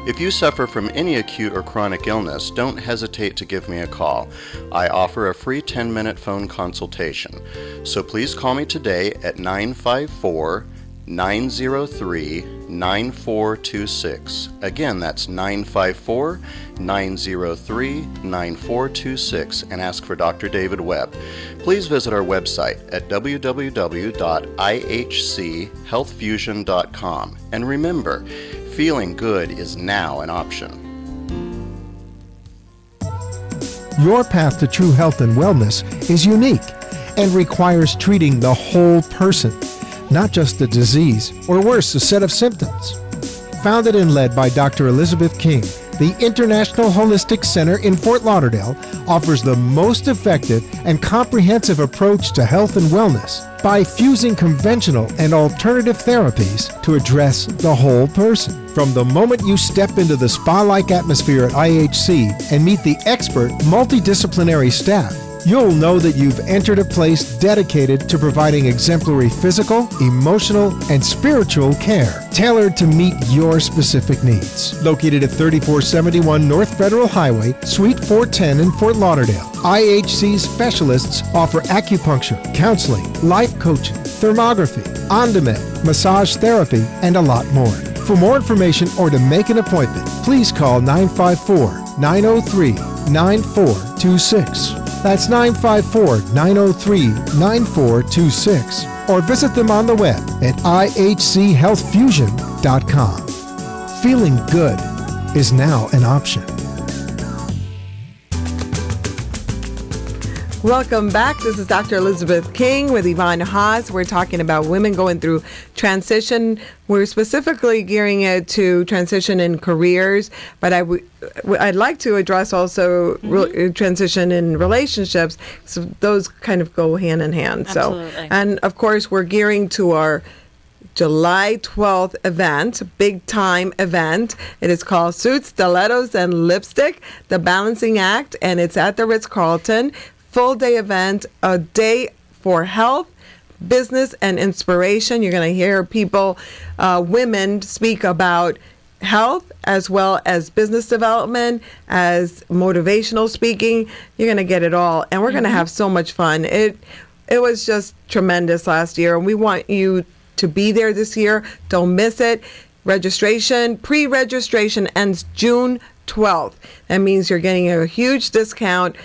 If you suffer from any acute or chronic illness, don't hesitate to give me a call. I offer a free 10-minute phone consultation. So please call me today at 954-903-9426. Again, that's 954-903-9426, and ask for Dr. David Webb. Please visit our website at www.ihchealthfusion.com. And remember, feeling good is now an option. Your path to true health and wellness is unique and requires treating the whole person, not just the disease, or worse, a set of symptoms. Founded and led by Dr. Elizabeth King, the International Holistic Center in Fort Lauderdale offers the most effective and comprehensive approach to health and wellness by fusing conventional and alternative therapies to address the whole person. From the moment you step into the spa-like atmosphere at IHC and meet the expert multidisciplinary staff, you'll know that you've entered a place dedicated to providing exemplary physical, emotional, and spiritual care, tailored to meet your specific needs. Located at 3471 North Federal Highway, Suite 410 in Fort Lauderdale, IHC specialists offer acupuncture, counseling, life coaching, thermography, on-demand, massage therapy, and a lot more. For more information or to make an appointment, please call 954-903-9426. That's 954-903-9426. Or visit them on the web at ihchealthfusion.com. Feeling good is now an option. Welcome back. This is Dr. Elizabeth King with Yvonne Haas. We're talking about women going through transition. We're specifically gearing it to transition in careers, but I'd like to address also transition in relationships. So those kind of go hand in hand. Absolutely. So, and of course, we're gearing to our July 12th event, big time event. It is called Suits, Stilettos, and Lipstick, The Balancing Act, and it's at the Ritz-Carlton. Full day event, a day for health, business, and inspiration. You're going to hear people, women, speak about health as well as business development, as motivational speaking. You're going to get it all, and we're going to have so much fun. It was just tremendous last year, and we want you to be there this year. Don't miss it. Registration, pre-registration ends June 12th. That means you're getting a huge discount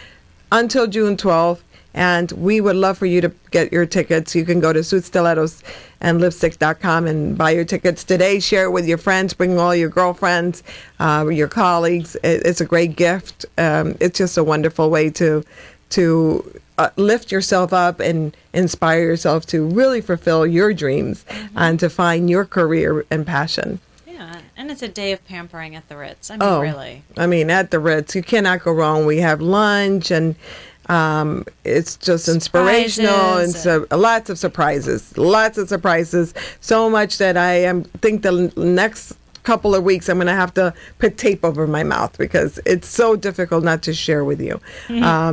until June 12th. And we would love for you to get your tickets. You can go to suitstilettosandlipstick.com and buy your tickets today. Share it with your friends. Bring all your girlfriends, your colleagues. It's a great gift. It's just a wonderful way to lift yourself up and inspire yourself to really fulfill your dreams and to find your career and passion. Yeah, and it's a day of pampering at the Ritz. I mean, really. I mean, at the Ritz, you cannot go wrong. We have lunch, and it's just inspirational, and so lots of surprises. So much that I think the next couple of weeks I'm going to have to put tape over my mouth because it's so difficult not to share with you.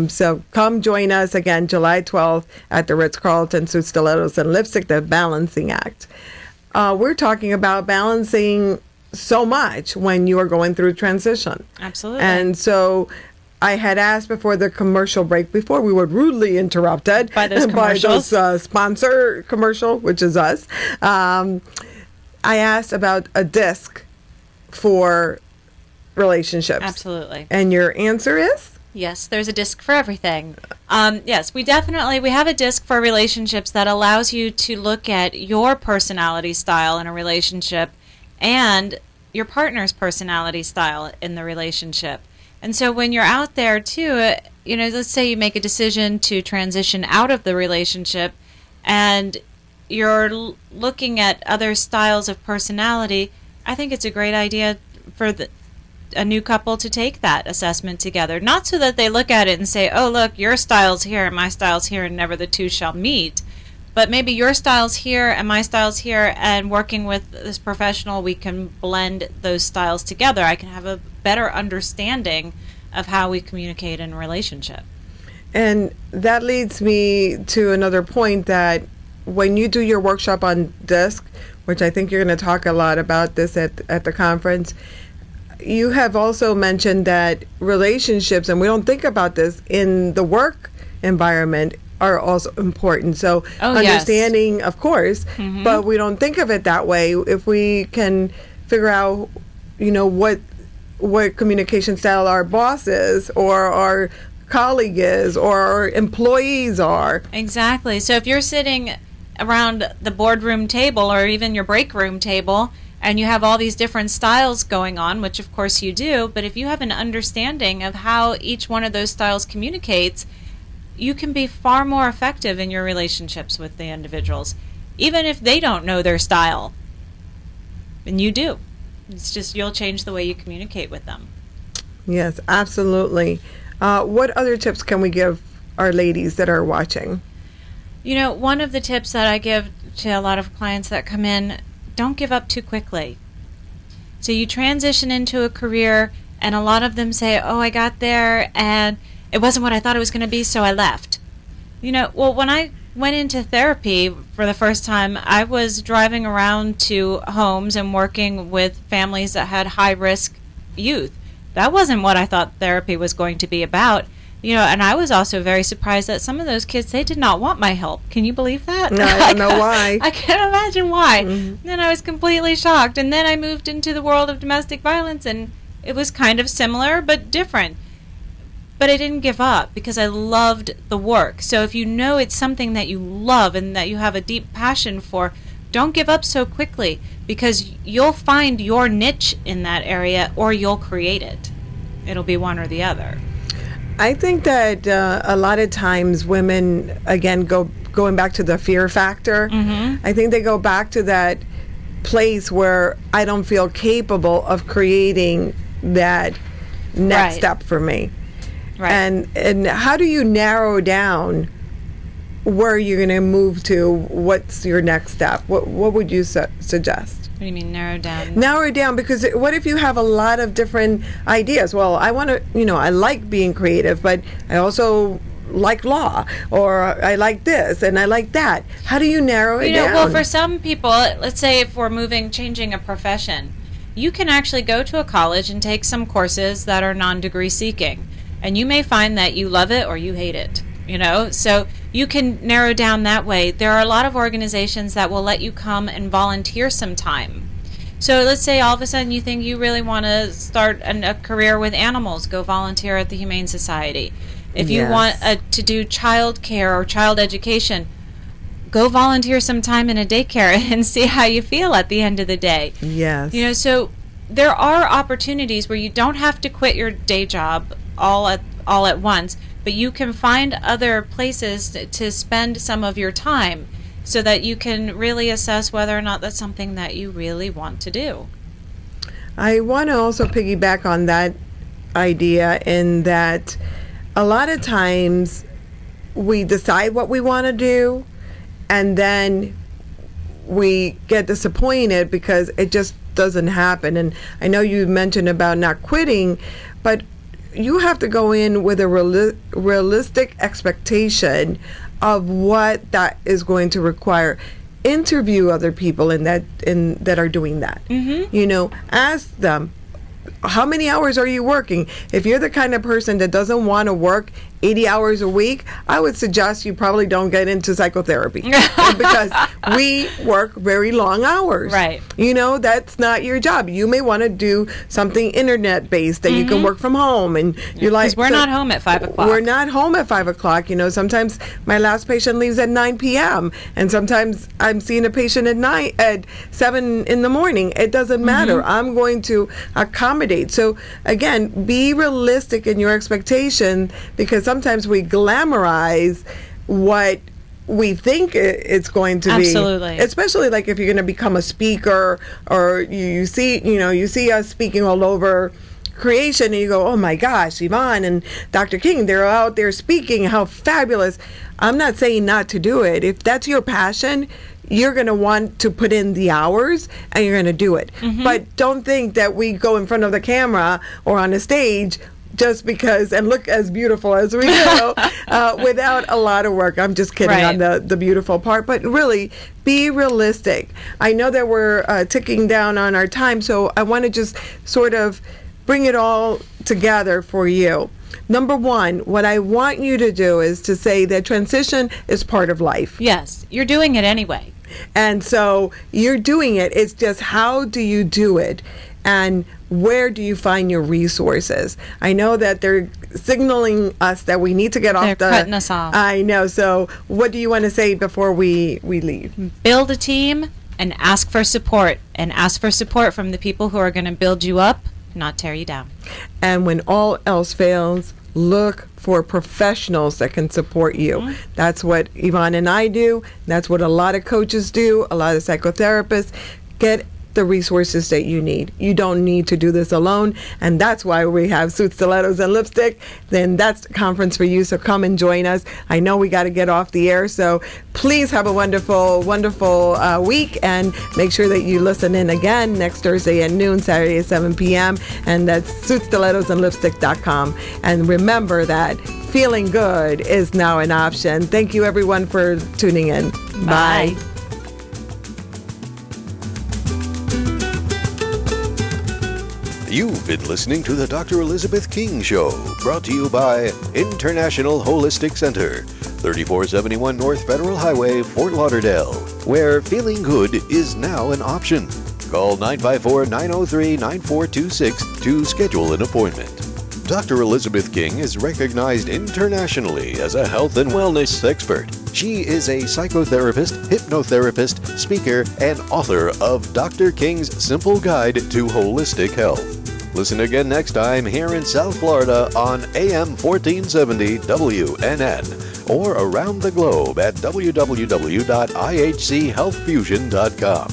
So come join us again July 12th at the Ritz-Carlton. Suits, Stilettos, and Lipstick, The Balancing Act. We're talking about balancing so much when you are going through transition. Absolutely. And so I had asked before the commercial break, before we were rudely interrupted by those sponsor commercial, which is us. I asked about a disc for relationships. Absolutely. And your answer is? Yes, there's a disc for everything. Yes, we have a disc for relationships that allows you to look at your personality style in a relationship and your partner's personality style in the relationship. And so when you're out there too, let's say you make a decision to transition out of the relationship and you're looking at other styles of personality, I think it's a great idea for a new couple to take that assessment together. Not so that they look at it and say, oh, look, your style's here and my style's here and never the two shall meet. But maybe your style's here and my style's here, and working with this professional, we can blend those styles together. I can have a better understanding of how we communicate in a relationship. And that leads me to another point, that when you do your workshop on DISC, which I think you're going to talk a lot about this at the conference, you have also mentioned that relationships, and we don't think about this in the work environment, are also important. So understanding, of course, but we don't think of it that way. If we can figure out, what communication style our boss is, or our colleague is, or our employees are. Exactly. So if you're sitting around the boardroom table or even your break room table and you have all these different styles going on, which of course you do, but if you have an understanding of how each one of those styles communicates, you can be far more effective in your relationships with the individuals, even if they don't know their style. And you do. It's just you'll change the way you communicate with them. Yes, absolutely. What other tips can we give our ladies that are watching? One of the tips that I give to a lot of clients that come in, don't give up too quickly. So you transition into a career, and a lot of them say, oh, I got there, and it wasn't what I thought it was going to be, so I left. Well, when I went into therapy for the first time, I was driving around to homes and working with families that had high-risk youth. That wasn't what I thought therapy was going to be about. And I was also very surprised that some of those kids, they did not want my help. Can you believe that? No, I don't know why. I can't imagine why. Then I was completely shocked. And then I moved into the world of domestic violence, and it was kind of similar but different. But I didn't give up because I loved the work. So if you know it's something that you love and that you have a deep passion for, don't give up so quickly, because you'll find your niche in that area, or you'll create it. It'll be one or the other. I think that a lot of times women, again, going back to the fear factor, I think they go back to that place where I don't feel capable of creating that next step for me. Right. And how do you narrow down where you're going to move to. What's your next step? What would you suggest? What do you mean narrow down? Narrow it down, because what if you have a lot of different ideas? Well, I want to, I like being creative, but I also like law, or I like this and I like that. How do you narrow it down? Well, for some people, let's say if we're changing a profession, you can actually go to a college and take some courses that are non-degree seeking, and you may find that you love it or you hate it. So you can narrow down that way. There are a lot of organizations that will let you come and volunteer some time. So let's say all of a sudden you think you really want to start a career with animals, go volunteer at the Humane Society. If you want to do child care or child education, go volunteer some time in a daycare and see how you feel at the end of the day. Yes. So there are opportunities where you don't have to quit your day job all at once, but you can find other places to spend some of your time so that you can really assess whether or not that's something that you really want to do. I want to also piggyback on that idea in that a lot of times we decide what we want to do and then we get disappointed because it just doesn't happen. And I know you mentioned about not quitting, but you have to go in with a realistic expectation of what that is going to require. Interview other people that are doing that. Ask them, how many hours are you working? If you're the kind of person that doesn't want to work 80 hours a week, I would suggest you probably don't get into psychotherapy because we work very long hours. Right. That's not your job. You may want to do something internet-based that you can work from home. And you're like, because we're not home at 5 o'clock. We're not home at 5 o'clock. Sometimes my last patient leaves at 9 p.m. and sometimes I'm seeing a patient at 7 in the morning. It doesn't matter. I'm going to accommodate. So again, be realistic in your expectation, because sometimes we glamorize what we think it's going to be. Absolutely. Especially like if you're going to become a speaker, or you see us speaking all over creation and you go, oh my gosh, Yvonne and Dr. King, they're out there speaking, how fabulous. I'm not saying not to do it. If that's your passion, you're going to want to put in the hours and you're going to do it. But don't think that we go in front of the camera or on a stage just because and look as beautiful as we do without a lot of work. I'm just kidding on the beautiful part, but really be realistic. I know that we're ticking down on our time, so I want to just sort of bring it all together for you. Number one, what I want you to do is to say that transition is part of life. Yes, you're doing it anyway. And so you're doing it. It's just how do you do it? And where do you find your resources? I know that they're signaling us that we need to get off They're cutting us off. I know. So what do you want to say before we leave? Build a team and ask for support. And ask for support from the people who are going to build you up, not tear you down. And when all else fails, look for professionals that can support you. That's what Yvonne and I do. That's what a lot of coaches do, a lot of psychotherapists. Get the resources that you need. You don't need to do this alone, and that's why we have Suits, Stilettos, and Lipstick. Then that's the conference for you, so come and join us. I know we got to get off the air, so please have a wonderful, wonderful week, and make sure that you listen in again next Thursday at noon, Saturday at 7 p.m., and that's suitsstilettosandlipstick.com. And remember that feeling good is now an option. Thank you, everyone, for tuning in. Bye. You've been listening to the Dr. Elizabeth King Show, brought to you by International Holistic Center, 3471 North Federal Highway, Fort Lauderdale, where feeling good is now an option. Call 954-903-9426 to schedule an appointment. Dr. Elizabeth King is recognized internationally as a health and wellness expert. She is a psychotherapist, hypnotherapist, speaker, and author of Dr. King's Simple Guide to Holistic Health. Listen again next time here in South Florida on AM 1470 WNN or around the globe at www.ihchealthfusion.com.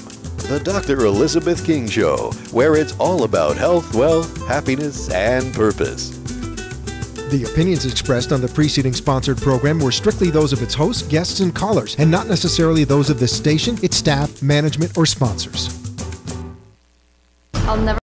The Dr. Elizabeth King Show, where it's all about health, wealth, happiness, and purpose. The opinions expressed on the preceding sponsored program were strictly those of its hosts, guests, and callers, and not necessarily those of this station, its staff, management, or sponsors. I'll never